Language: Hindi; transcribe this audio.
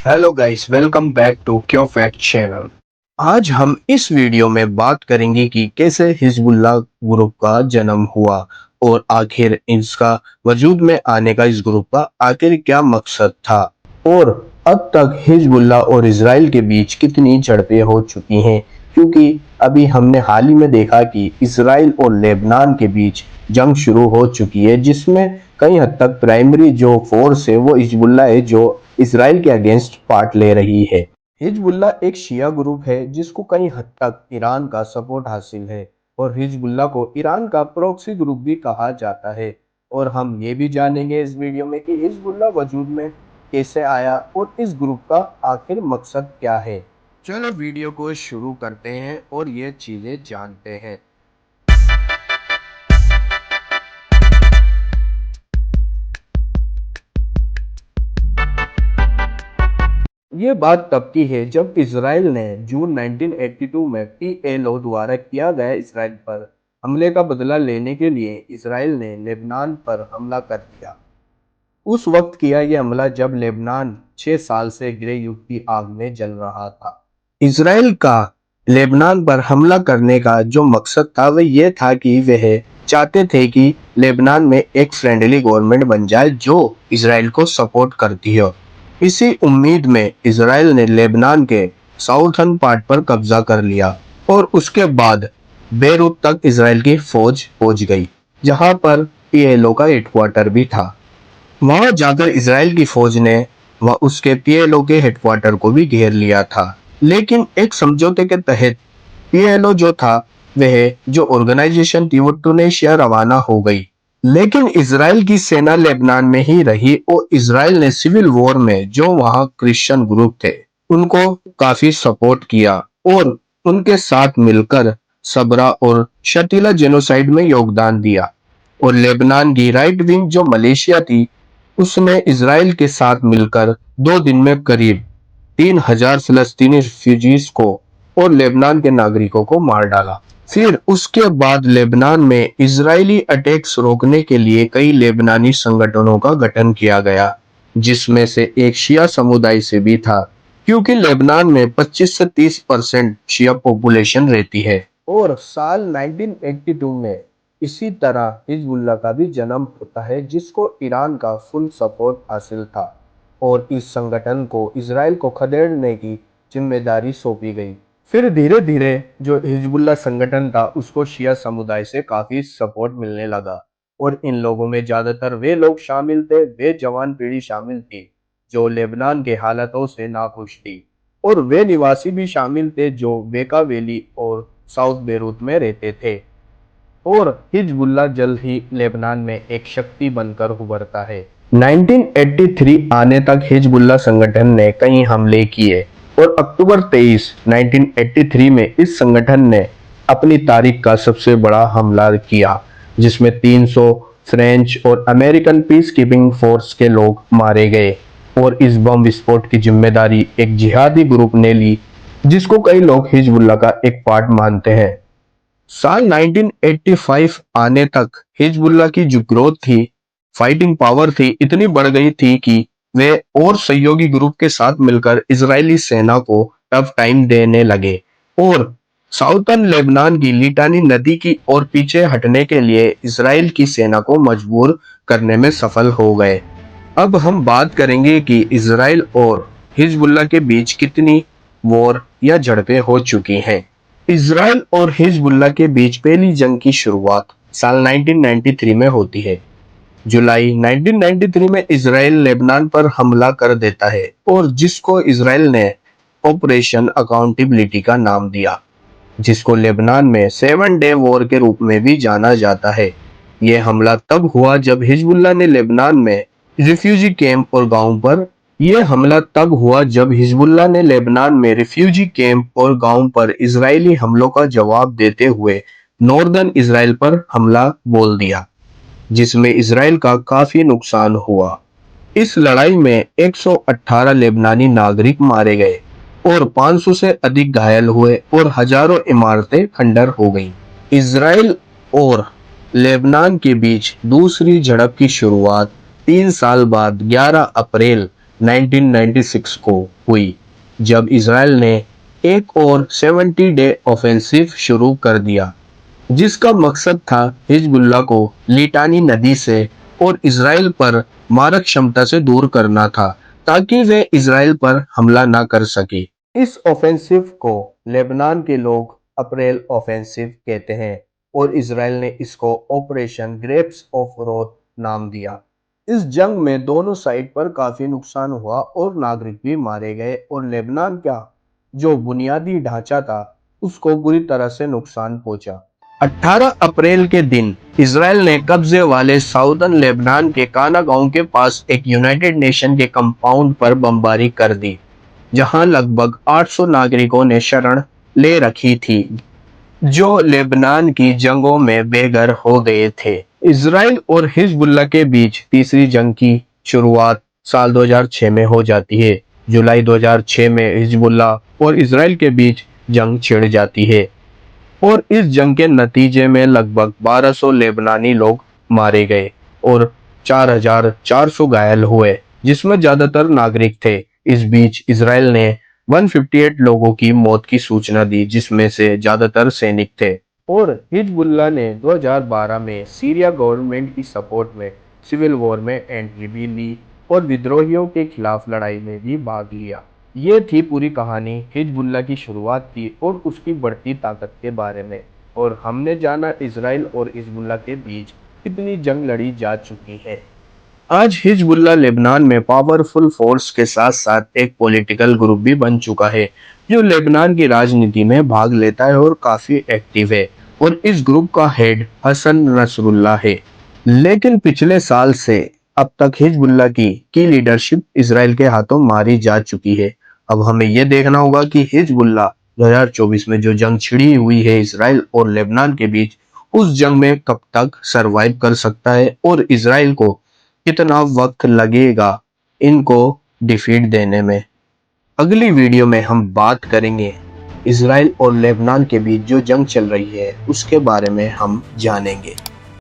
Hello guys, welcome back to क्यों फैक्ट चैनल। आज हम इस वीडियो में बात करेंगे कि कैसे हिजबुल्लाह ग्रुप का जन्म हुआ और आखिर इसका वजूद में आने का इस ग्रुप का आखिर क्या मकसद था और अब तक हिजबुल्लाह और इजराइल के बीच कितनी झड़पें हो चुकी हैं, क्योंकि अभी हमने हाल ही में देखा कि इजराइल और लेबनान के बीच जंग शुरू हो चुकी है, जिसमें कई हद तक प्राइमरी जो फोर्स है वो हिजबुल्लाह है, जो इसराइल के अगेंस्ट पार्ट ले रही है। हिजबुल्लाह एक शिया ग्रुप है जिसको कई हद तक ईरान का सपोर्ट हासिल है और हिजबुल्लाह को ईरान का प्रॉक्सी ग्रुप भी कहा जाता है। और हम ये भी जानेंगे इस वीडियो में कि हिजबुल्लाह वजूद में कैसे आया और इस ग्रुप का आखिर मकसद क्या है। चलो वीडियो को शुरू करते हैं और ये चीजें जानते हैं। ये बात तब की है जब इसराइल ने जून 1982 में पीएलओ द्वारा किया गया इसराइल पर हमले का बदला लेने के लिए इसराइल ने लेबनान पर हमला कर दिया। उस वक्त किया यह हमला जब लेबनान 6 साल से गृह युद्ध की आग में जल रहा था। इसराइल का लेबनान पर हमला करने का जो मकसद था वह यह था कि वह चाहते थे कि लेबनान में एक फ्रेंडली गवर्नमेंट बन जाए जो इसराइल को सपोर्ट करती हो। इसी उम्मीद में इसराइल ने लेबनान के साउथर्न पार्ट पर कब्जा कर लिया और उसके बाद बेरूत तक इसराइल की फौज पहुंच गई, जहां पर पीएलओ का हेडक्वार्टर भी था। वहां जाकर इसराइल की फौज ने वह उसके पीएलओ के हेडक्वार्टर को भी घेर लिया था, लेकिन एक समझौते के तहत पीएलओ जो था वह जो ऑर्गेनाइजेशन थी वो टूनेशिया रवाना हो गई। लेकिन इसराइल की सेना लेबनान में ही रही और इसराइल ने सिविल वॉर में जो वहां क्रिश्चियन ग्रुप थे उनको काफी सपोर्ट किया और उनके साथ मिलकर सबरा और शतीला जेनोसाइड में योगदान दिया। और लेबनान की राइट विंग जो मलेशिया थी उसने इसराइल के साथ मिलकर 2 दिन में करीब 3,000 फिलिस्तीनी रिफ्यूजीज को और लेबनान के नागरिकों को मार डाला। फिर उसके बाद लेबनान में इजरायली अटैक्स रोकने के लिए कई लेबनानी संगठनों का गठन किया गया, जिसमें से एक शिया समुदाय से भी था, क्योंकि लेबनान में 25 से 30% शिया पॉपुलेशन रहती है। और साल 1982 में इसी तरह हिजबुल्लाह का भी जन्म होता है, जिसको ईरान का फुल सपोर्ट हासिल था और इस संगठन को इसराइल को खदेड़ने की जिम्मेदारी सौंपी गई। फिर धीरे धीरे जो हिजबुल्लाह संगठन था उसको शिया समुदाय से काफी सपोर्ट मिलने लगा और इन लोगों में ज्यादातर वे लोग शामिल थे, वे जवान पीढ़ी शामिल थी जो लेबनान के हालातों से नाखुश थी और वे निवासी भी शामिल थे जो बेका वैली और साउथ बेरूत में रहते थे। और हिजबुल्लाह जल्द ही लेबनान में एक शक्ति बनकर उभरता है। 1983 आने तक हिजबुल्लाह संगठन ने कई हमले किए और अक्टूबर 23, 1983 में इस संगठन ने अपनी तारीख का सबसे बड़ा हमला किया, जिसमें 300 फ्रेंच और अमेरिकन पीस कीपिंग फोर्स के लोग मारे गए और इस बम विस्फोट की जिम्मेदारी एक जिहादी ग्रुप ने ली, जिसको कई लोग हिजबुल्लाह का एक पार्ट मानते हैं। साल 1985 आने तक हिजबुल्लाह की जो ग्रोथ थी, फाइटिंग पावर थी, इतनी बढ़ गई थी कि वे और सहयोगी ग्रुप के साथ मिलकर इजरायली सेना को टफ टाइम देने लगे और साउथर्न लेबनान की लिटानी नदी की ओर पीछे हटने के लिए इसराइल की सेना को मजबूर करने में सफल हो गए। अब हम बात करेंगे कि इसराइल और हिजबुल्लाह के बीच कितनी वॉर या झड़पें हो चुकी हैं। इसराइल और हिजबुल्लाह के बीच पहली जंग की शुरुआत साल 1993 में होती है। जुलाई 1993 में इसराइल लेबनान पर हमला कर देता है और जिसको इसराइल ने ऑपरेशन अकाउंटेबिलिटी का नाम दिया, जिसको लेबनान में 7 डे वॉर के रूप में भी जाना जाता है। यह हमला तब हुआ जब हिजबुल्लाह ने लेबनान में रिफ्यूजी कैंप और गांव पर यह हमला तब हुआ जब हिजबुल्लाह ने लेबनान में रिफ्यूजी कैंप और गांव पर इजरायली हमलों का जवाब देते हुए नॉर्दर्न इसराइल पर हमला बोल दिया, जिसमें इसराइल का काफी नुकसान हुआ। इस लड़ाई में 118 लेबनानी नागरिक मारे गए और 500 से अधिक घायल हुए और हजारों इमारतें खंडर हो गईं। इसराइल और लेबनान के बीच दूसरी झड़प की शुरुआत 3 साल बाद 11 अप्रैल 1996 को हुई, जब इजराइल ने एक और 70 डे ऑफेंसिव शुरू कर दिया, जिसका मकसद था हिजबुल्लाह को लिटानी नदी से और इजराइल पर मारक क्षमता से दूर करना था, ताकि वे इजराइल पर हमला ना कर सके। इस ऑफेंसिव को लेबनान के लोग अप्रैल ऑफेंसिव कहते हैं और इजराइल ने इसको ऑपरेशन ग्रेप्स ऑफ रोथ नाम दिया। इस जंग में दोनों साइड पर काफी नुकसान हुआ और नागरिक भी मारे गए और लेबनान का जो बुनियादी ढांचा था उसको बुरी तरह से नुकसान पहुंचा। 18 अप्रैल के दिन इजराइल ने कब्जे वाले साउदर्न लेबनान के काना गांव के पास एक यूनाइटेड नेशन के कंपाउंड पर बमबारी कर दी, जहां लगभग 800 नागरिकों ने शरण ले रखी थी, जो लेबनान की जंगों में बेघर हो गए थे। इजराइल और हिजबुल्लाह के बीच तीसरी जंग की शुरुआत साल 2006 में हो जाती है। जुलाई 2006 में हिजबुल्लाह और इजराइल के बीच जंग छिड़ जाती है और इस जंग के नतीजे में लगभग 1200 लेबनानी लोग मारे गए और 4400 घायल हुए, जिसमें ज्यादातर नागरिक थे। इस बीच इजराइल ने 158 लोगों की मौत की सूचना दी, जिसमें से ज्यादातर सैनिक थे। और हिजबुल्लाह ने 2012 में सीरिया गवर्नमेंट की सपोर्ट में सिविल वॉर में एंट्री भी ली और विद्रोहियों के खिलाफ लड़ाई में भी भाग लिया। ये थी पूरी कहानी हिजबुल्लाह की शुरुआत की और उसकी बढ़ती ताकत के बारे में, और हमने जाना इजराइल और हिजबुल्लाह के बीच कितनी जंग लड़ी जा चुकी है। आज हिजबुल्लाह लेबनान में पावरफुल फोर्स के साथ साथ एक पॉलिटिकल ग्रुप भी बन चुका है, जो लेबनान की राजनीति में भाग लेता है और काफी एक्टिव है, और इस ग्रुप का हेड हसन नसरुल्लाह है। लेकिन पिछले साल से अब तक हिजबुल्लाह की लीडरशिप इसराइल के हाथों मारी जा चुकी है। अब हमें यह देखना होगा कि हिजबुल्लाह 2024 में जो जंग छिड़ी हुई है इसराइल और लेबनान के बीच, उस जंग में कब तक सरवाइव कर सकता है और इसराइल को कितना वक्त लगेगा इनको डिफीट देने में। अगली वीडियो में हम बात करेंगे इसराइल और लेबनान के बीच जो जंग चल रही है उसके बारे में हम जानेंगे।